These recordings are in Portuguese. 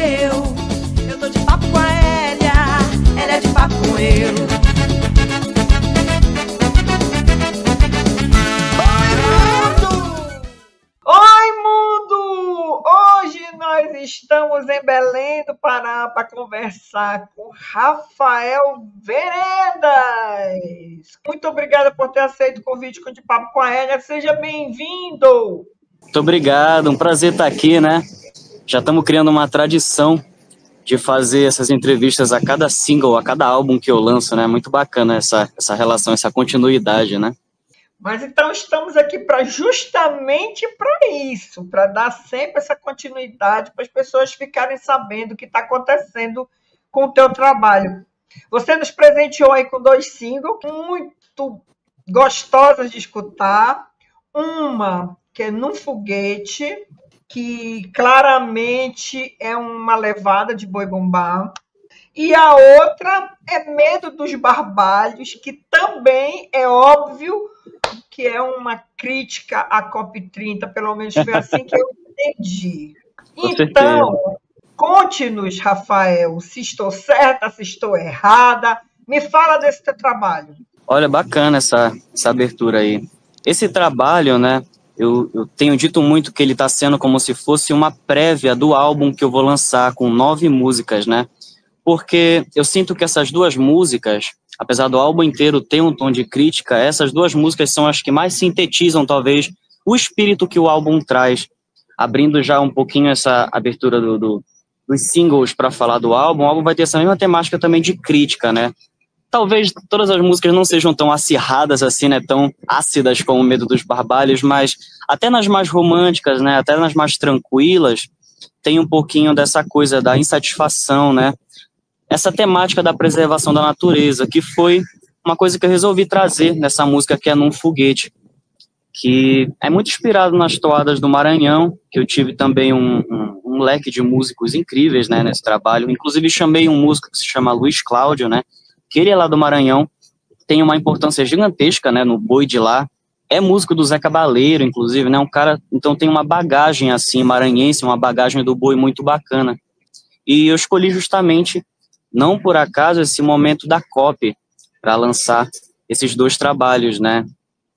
eu tô de papo com a Hélia, ela é de papo com eu. Oi, mundo! Hoje nós estamos em Belém do Pará para conversar com Rafael Veredas. Muito obrigada por ter aceito o convite de Papo com a Hélia. Seja bem-vindo! Muito obrigado, um prazer estar aqui, né? Já estamos criando uma tradição de fazer essas entrevistas a cada single, a cada álbum que eu lanço, né? Muito bacana essa relação, essa continuidade, né? Mas então estamos aqui justamente para isso, para dar sempre essa continuidade, para as pessoas ficarem sabendo o que está acontecendo com o teu trabalho. Você nos presenteou aí com 2 singles muito gostosas de escutar. Uma que é Num Foguete, que claramente é uma levada de boi bumbá. E a outra é Medo dos Barbalhos, que também é óbvio que é uma crítica à COP30, pelo menos foi assim que eu entendi. Então, conte-nos, Rafael, se estou certa, se estou errada. Me fala desse teu trabalho. Olha, bacana essa abertura aí. Esse trabalho, né, eu tenho dito muito que ele está sendo como se fosse uma prévia do álbum que eu vou lançar, com 9 músicas, né? Porque eu sinto que essas 2 músicas, apesar do álbum inteiro ter um tom de crítica, essas 2 músicas são as que mais sintetizam, talvez, o espírito que o álbum traz. Abrindo já um pouquinho essa abertura dos singles para falar do álbum, o álbum vai ter essa mesma temática também de crítica, né? Talvez todas as músicas não sejam tão acirradas assim, né? Tão ácidas como o Medo dos Barbalhos, mas até nas mais românticas, né? Até nas mais tranquilas, tem um pouquinho dessa coisa da insatisfação, né? Essa temática da preservação da natureza, que foi uma coisa que eu resolvi trazer nessa música que é Num Foguete, que é muito inspirado nas toadas do Maranhão, que eu tive também um leque de músicos incríveis, né, nesse trabalho. Inclusive chamei um músico que se chama Luiz Cláudio, né, que ele é lá do Maranhão, tem uma importância gigantesca, né, no boi de lá, é músico do Zé Cabaleiro, inclusive, né, um cara, então tem uma bagagem assim maranhense, uma bagagem do boi muito bacana. E eu escolhi justamente, não por acaso, esse momento da COP para lançar esses 2 trabalhos, né?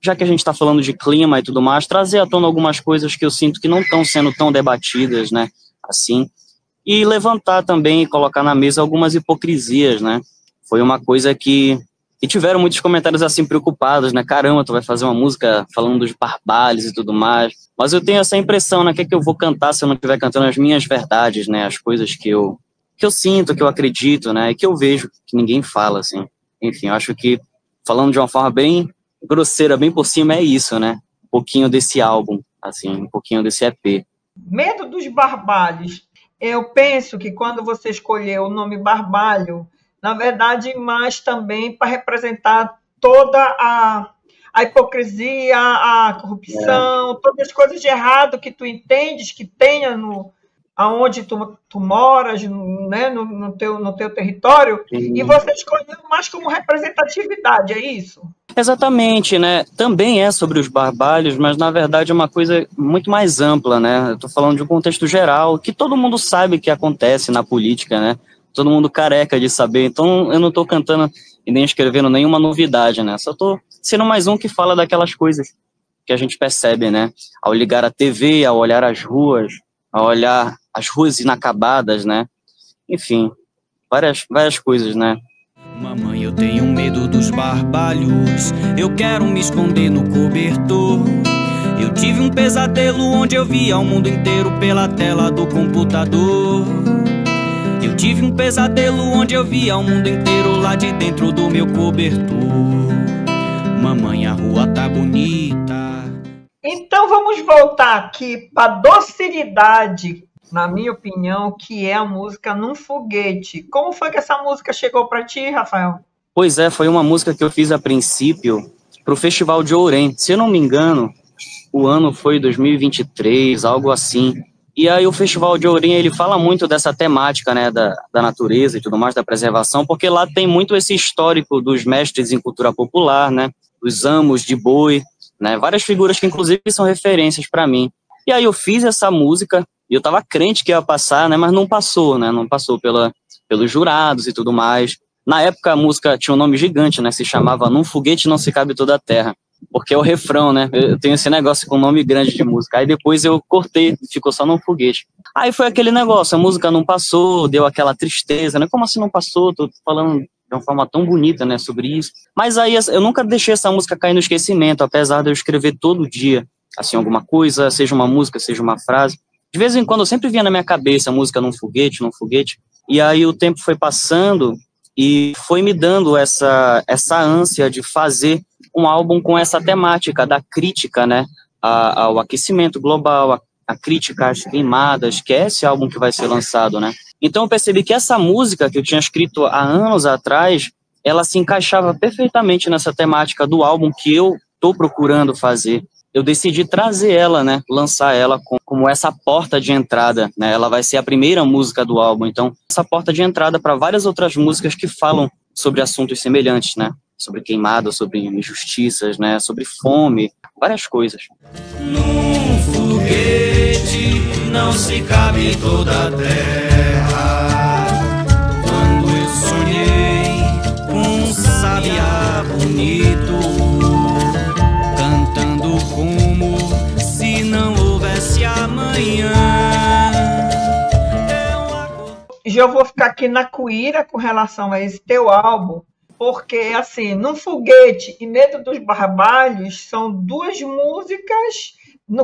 Já que a gente está falando de clima e tudo mais, trazer à tona algumas coisas que eu sinto que não estão sendo tão debatidas, né? Assim, e levantar também e colocar na mesa algumas hipocrisias, né? Foi uma coisa que tiveram muitos comentários assim preocupados, né? Caramba, tu vai fazer uma música falando dos barbalhos e tudo mais. Mas eu tenho essa impressão, né? O que é que eu vou cantar se eu não estiver cantando as minhas verdades, né? As coisas que eu sinto, que eu acredito, né, e que eu vejo, que ninguém fala, assim. Enfim, eu acho que, falando de uma forma bem grosseira, bem por cima, é isso, né, um pouquinho desse álbum, assim, um pouquinho desse EP. Medo dos Barbalhos. Eu penso que quando você escolheu o nome Barbalho, na verdade, mais também para representar toda a hipocrisia, a corrupção, todas as coisas de errado que tu entendes que tenha aonde tu moras, né, no teu território, e você escolheu mais como representatividade, é isso? Exatamente, né? Também é sobre os barbalhos, mas na verdade é uma coisa muito mais ampla, né? Eu tô falando de um contexto geral, que todo mundo sabe que acontece na política, né? Todo mundo careca de saber, então eu não tô cantando e nem escrevendo nenhuma novidade, né? Só tô sendo mais um que fala daquelas coisas que a gente percebe, né? Ao ligar a TV, ao olhar as ruas, a olhar as ruas inacabadas, né? Enfim, várias coisas, né? Mamãe, eu tenho medo dos barbalhos, eu quero me esconder no cobertor. Eu tive um pesadelo onde eu via o mundo inteiro pela tela do computador. Eu tive um pesadelo onde eu via o mundo inteiro lá de dentro do meu cobertor. Mamãe, a rua tá bonita. Então vamos voltar aqui para a docilidade, na minha opinião, que é a música Num Foguete. Como foi que essa música chegou para ti, Rafael? Pois é, foi uma música que eu fiz a princípio para o Festival de Ourém. Se eu não me engano, o ano foi 2023, algo assim. E aí o Festival de Ourém, ele fala muito dessa temática, né, da natureza e tudo mais, da preservação, porque lá tem muito esse histórico dos mestres em cultura popular, né, dos amos de boi, né, várias figuras que inclusive são referências para mim. E aí eu fiz essa música E eu tava crente que ia passar, né? Mas não passou, né? Não passou pelos jurados e tudo mais. Na época a música tinha um nome gigante, né? Se chamava Num Foguete Não Se Cabe Toda a Terra. Porque é o refrão, né? Eu tenho esse negócio com nome grande de música. Aí depois eu cortei, ficou só Num Foguete. Aí foi aquele negócio, a música não passou, deu aquela tristeza, né? Como assim não passou? Tô falando de uma forma tão bonita, né? Sobre isso. Mas aí eu nunca deixei essa música cair no esquecimento, apesar de eu escrever todo dia, assim, alguma coisa, seja uma música, seja uma frase. De vez em quando eu sempre vinha na minha cabeça a música Num Foguete, Num Foguete. E aí o tempo foi passando e foi me dando essa ânsia de fazer um álbum com essa temática da crítica, né, ao aquecimento global, a crítica às queimadas, que é esse álbum que vai ser lançado, né. Então eu percebi que essa música que eu tinha escrito há anos atrás, ela se encaixava perfeitamente nessa temática do álbum que eu estou procurando fazer. Eu decidi trazer ela, né, lançar ela como essa porta de entrada, né, ela vai ser a primeira música do álbum, então essa porta de entrada para várias outras músicas que falam sobre assuntos semelhantes, né, sobre queimadas, sobre injustiças, né, sobre fome, várias coisas. Num foguete não se cabe toda a terra. Quando eu sonhei com um sabiá bonito, cantando como se não houvesse amanhã. Já eu vou ficar aqui na cuíra com relação a esse teu álbum, porque, assim, Num Foguete e Medo dos Barbalhos são duas músicas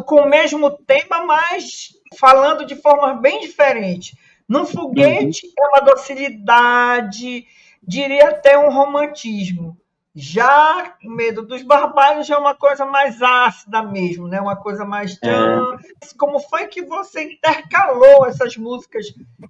com o mesmo tema, mas falando de forma bem diferente. Num Foguete é uma docilidade, diria até um romantismo. Já Medo dos Barbalhos é uma coisa mais ácida mesmo, né? Uma coisa mais... Como foi que você intercalou essas músicas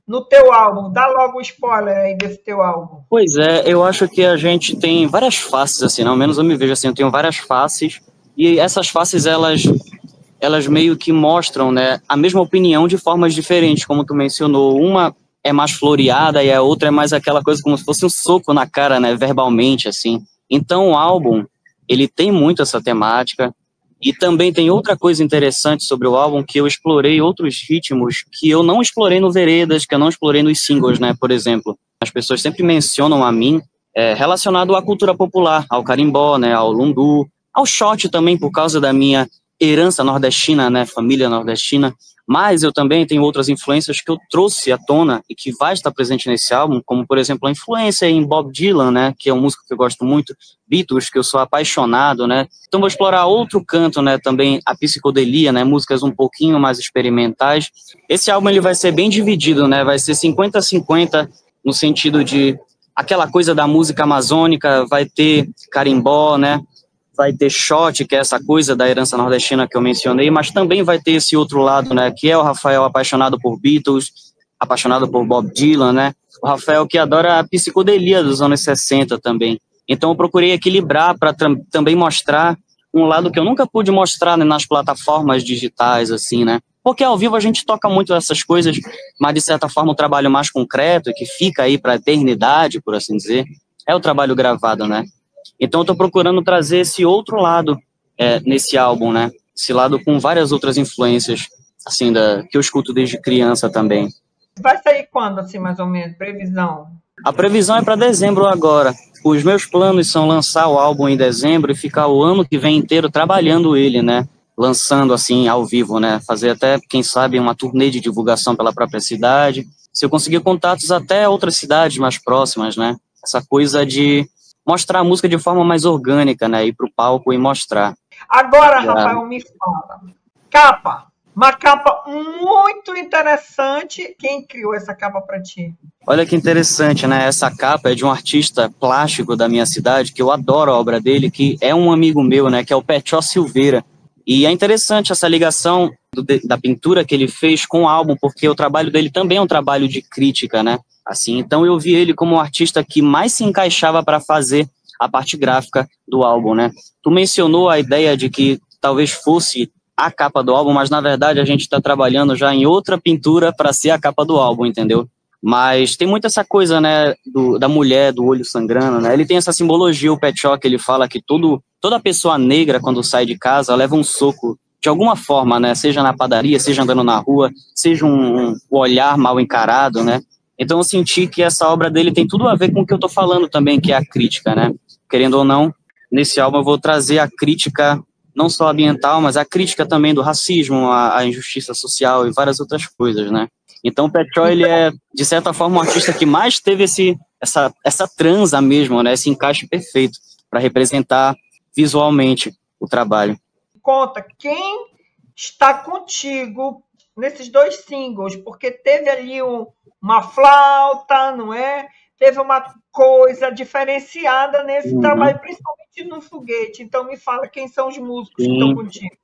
no teu álbum? Dá logo um spoiler aí desse teu álbum. Pois é, eu acho que a gente tem várias faces, assim, não? Ao menos eu me vejo assim, eu tenho várias faces, e essas faces, elas meio que mostram, né, a mesma opinião de formas diferentes, como tu mencionou. Uma é mais floreada e a outra é mais aquela coisa como se fosse um soco na cara, né, verbalmente, assim. Então o álbum, ele tem muito essa temática, e também tem outra coisa interessante sobre o álbum, que eu explorei outros ritmos que eu não explorei no Veredas, que eu não explorei nos singles, né, por exemplo. As pessoas sempre mencionam a mim relacionado à cultura popular, ao carimbó, né, ao lundu, ao shot também, por causa da minha herança nordestina, né, família nordestina, mas eu também tenho outras influências que eu trouxe à tona e que vai estar presente nesse álbum, como, por exemplo, a influência em Bob Dylan, né, que é um músico que eu gosto muito, Beatles, que eu sou apaixonado, né, então vou explorar outro canto, né, também a psicodelia, né, músicas um pouquinho mais experimentais. Esse álbum ele vai ser bem dividido, né, vai ser 50-50, no sentido de aquela coisa da música amazônica, vai ter carimbó, né, vai ter shot, que é essa coisa da herança nordestina que eu mencionei, mas também vai ter esse outro lado, né, que é o Rafael apaixonado por Beatles, apaixonado por Bob Dylan, né, o Rafael que adora a psicodelia dos anos 60 também. Então eu procurei equilibrar para também mostrar um lado que eu nunca pude mostrar, né, nas plataformas digitais, assim, né, porque ao vivo a gente toca muito essas coisas, mas de certa forma o trabalho mais concreto, que fica aí para a eternidade, por assim dizer, é o trabalho gravado, né. Então eu estou procurando trazer esse outro lado nesse álbum, né? Esse lado com várias outras influências, assim, que eu escuto desde criança também. Vai sair quando, assim, mais ou menos? Previsão? A previsão é para dezembro agora. Os meus planos são lançar o álbum em dezembro e ficar o ano que vem inteiro trabalhando ele, né? Lançando, assim, ao vivo, né? Fazer até, quem sabe, uma turnê de divulgação pela própria cidade. Se eu conseguir contatos até outras cidades mais próximas, né? Essa coisa de mostrar a música de forma mais orgânica, né? Ir pro palco e mostrar. Agora, Rafael, me fala. Capa. Uma capa muito interessante. Quem criou essa capa para ti? Olha que interessante, né? Essa capa é de um artista plástico da minha cidade, que eu adoro a obra dele, que é um amigo meu, né? Que é o Petió Silveira. E é interessante essa ligação da pintura que ele fez com o álbum, porque o trabalho dele também é um trabalho de crítica, né? Assim, então eu vi ele como o artista que mais se encaixava para fazer a parte gráfica do álbum, né? Tu mencionou a ideia de que talvez fosse a capa do álbum, mas na verdade a gente está trabalhando já em outra pintura para ser a capa do álbum, entendeu? Mas tem muito essa coisa, né, da mulher, do olho sangrando, né? Ele tem essa simbologia, o Petió, que ele fala que toda pessoa negra, quando sai de casa, leva um soco de alguma forma, né? Seja na padaria, seja andando na rua, seja um olhar mal encarado, né? Então eu senti que essa obra dele tem tudo a ver com o que eu tô falando também, que é a crítica, né? Querendo ou não, nesse álbum eu vou trazer a crítica, não só ambiental, mas a crítica também do racismo, a injustiça social e várias outras coisas, né? Então o Pet Shop, ele é, de certa forma, um artista que mais teve essa transa mesmo, né? Esse encaixe perfeito para representar visualmente o trabalho. Conta quem está contigo nesses 2 singles, porque teve ali uma flauta, não é? Teve uma coisa diferenciada nesse trabalho, principalmente no Foguete. Então me fala quem são os músicos que estão contigo.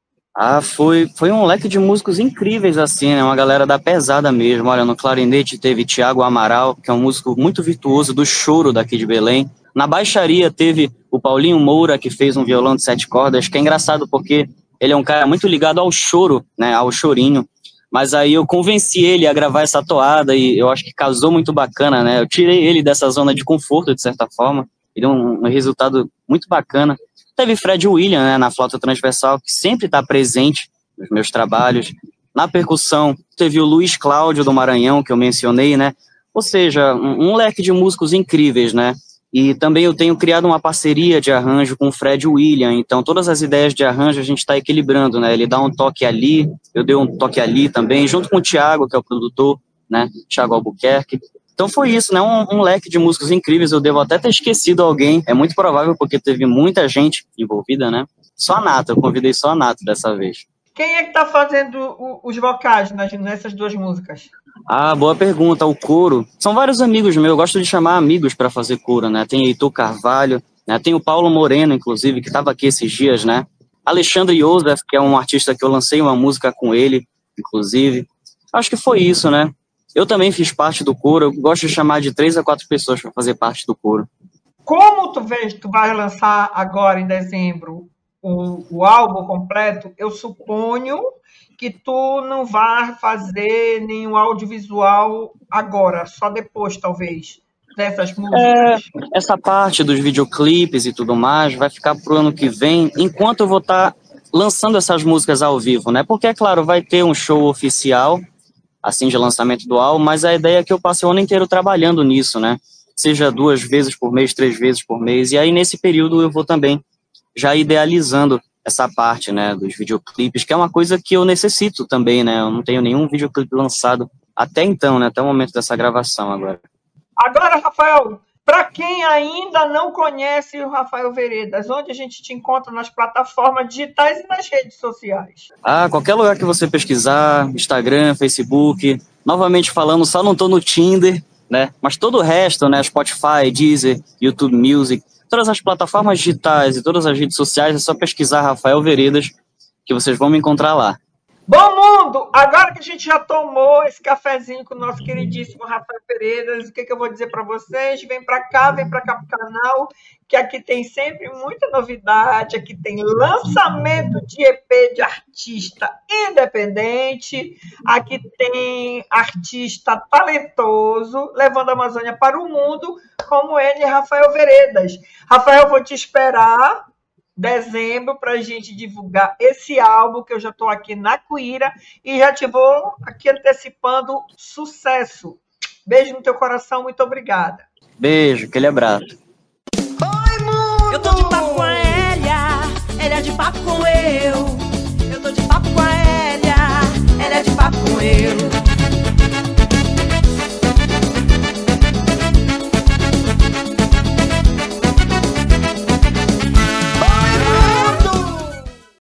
Foi um leque de músicos incríveis, assim, né? Uma galera da pesada mesmo. Olha, no clarinete teve Tiago Amaral, que é um músico muito virtuoso do choro daqui de Belém. Na baixaria teve o Paulinho Moura, que fez um violão de 7 cordas, que é engraçado porque ele é um cara muito ligado ao choro, né? Ao chorinho. Mas aí eu convenci ele a gravar essa toada e eu acho que casou muito bacana, né? Eu tirei ele dessa zona de conforto, de certa forma. E deu um resultado muito bacana. Teve Fred William, né, na flauta transversal, que sempre está presente nos meus trabalhos. Na percussão, teve o Luiz Cláudio do Maranhão, que eu mencionei, né? Ou seja, um leque de músicos incríveis, né? E também eu tenho criado uma parceria de arranjo com o Fred William, então todas as ideias de arranjo a gente está equilibrando, né? Ele dá um toque ali, eu dei um toque ali também, junto com o Thiago, que é o produtor, né? Thiago Albuquerque. Então foi isso, né? Um leque de músicos incríveis. Eu devo até ter esquecido alguém. É muito provável porque teve muita gente envolvida, né? Só a Nato, eu convidei só a Nato dessa vez. Quem é que está fazendo os vocais nessas 2 músicas? Boa pergunta. O coro. São vários amigos meus. Eu gosto de chamar amigos para fazer coro, né? Tem Heitor Carvalho, né? Tem o Paulo Moreno, inclusive, que estava aqui esses dias, né? Alexandre Joseph, que é um artista que eu lancei uma música com ele, inclusive. Acho que foi isso, né? Eu também fiz parte do coro, eu gosto de chamar de 3 a 4 pessoas para fazer parte do coro. Como tu vai lançar agora em dezembro o álbum completo, eu suponho que tu não vai fazer nenhum audiovisual agora, só depois, talvez, dessas músicas. Essa parte dos videoclipes e tudo mais vai ficar pro ano que vem, enquanto eu vou estar lançando essas músicas ao vivo, né? Porque, é claro, vai ter um show oficial, assim, de lançamento do álbum, mas a ideia é que eu passe o ano inteiro trabalhando nisso, né? Seja 2 vezes por mês, 3 vezes por mês, e aí nesse período eu vou também já idealizando essa parte, né, dos videoclipes, que é uma coisa que eu necessito também, né? Eu não tenho nenhum videoclipe lançado até então, né? Até o momento dessa gravação agora. Agora, Rafael, para quem ainda não conhece o Rafael Veredas, onde a gente te encontra nas plataformas digitais e nas redes sociais? Qualquer lugar que você pesquisar, Instagram, Facebook, novamente falando, só não tô no Tinder, né? Mas todo o resto, né? Spotify, Deezer, YouTube Music, todas as plataformas digitais e todas as redes sociais, é só pesquisar Rafael Veredas, que vocês vão me encontrar lá. Bom mundo, agora que a gente já tomou esse cafezinho com o nosso queridíssimo Rafael Veredas, o que eu vou dizer para vocês? Vem para cá pro canal, que aqui tem sempre muita novidade, aqui tem lançamento de EP de artista independente, aqui tem artista talentoso, levando a Amazônia para o mundo, como ele, Rafael Veredas. Rafael, vou te esperar dezembro para a gente divulgar esse álbum, que eu já estou aqui na Cuíra e já te vou aqui antecipando sucesso. Beijo no teu coração, muito obrigada. Beijo, aquele abraço.